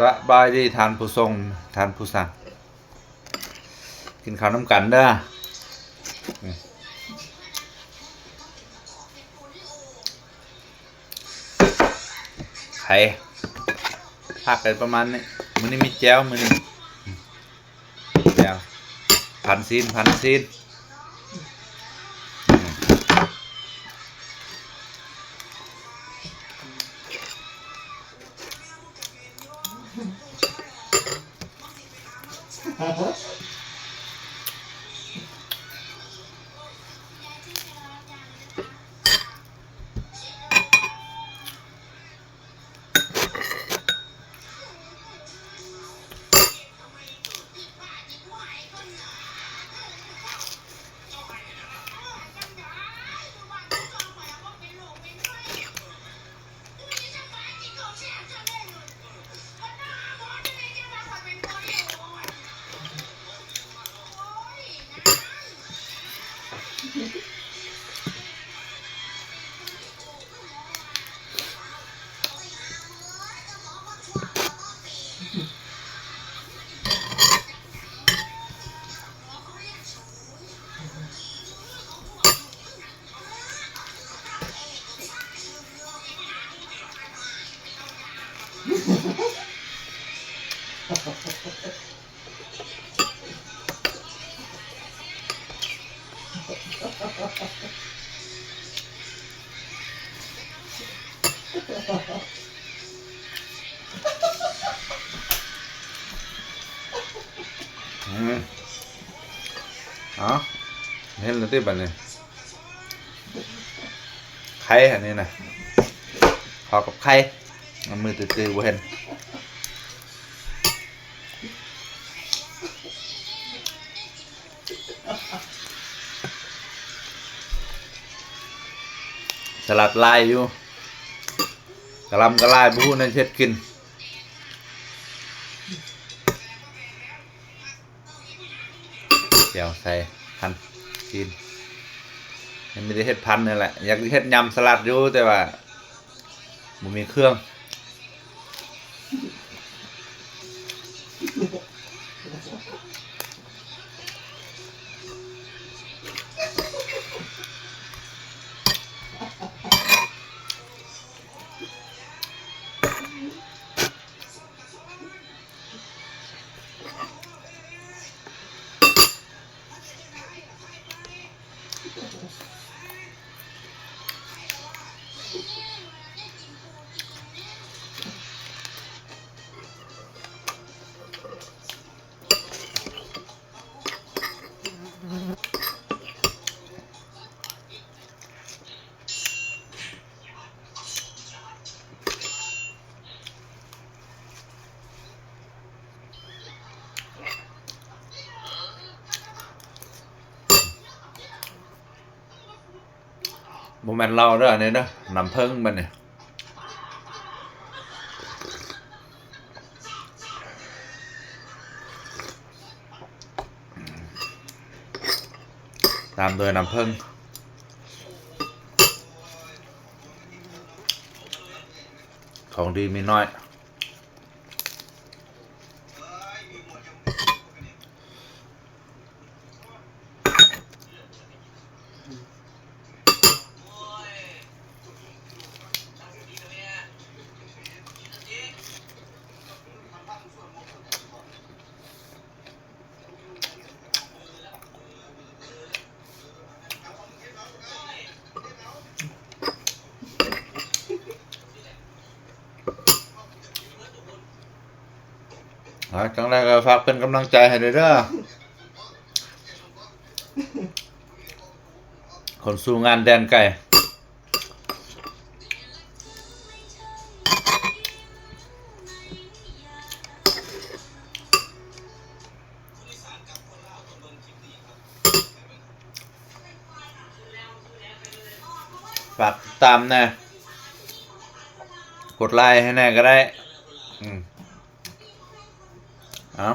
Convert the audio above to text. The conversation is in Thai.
สบายดีทานผู้ทรงทานผู้สั่งกินข้าวน้ำกันเด้อไข่ผักกันประมาณนี้มื้อนี้มีแจ่วมื้อนี้แจ่วพันซีนอ๋อเห็นแล้วที่บัดนี้ไข่อันนี้นะขอกับไข่มือตื้อๆบ่เห็นสลัดลายอยู่กะหล่ำกะลายบ่ฮู้นั่นเฮ็ดกินเดี๋ยวใส่พันกินยังไม่ได้เฮ็ดพันนี่แหละอยากเฮ็ดยำสลัดอยู่แต่ว่าบ่มีเครื่องบ่แม่นเราเด้ออันนี้เด้อน้ำผึ้งมันนี่ตามโดยน้ำผึ้งของดีมีน้อยจังไรก็ฝากเป็นกำลังใจให้ด้วยเด้อคนสู้งานแดนไก่ฝากตามนะกดไลค์ให้แน่ก็ได้เอา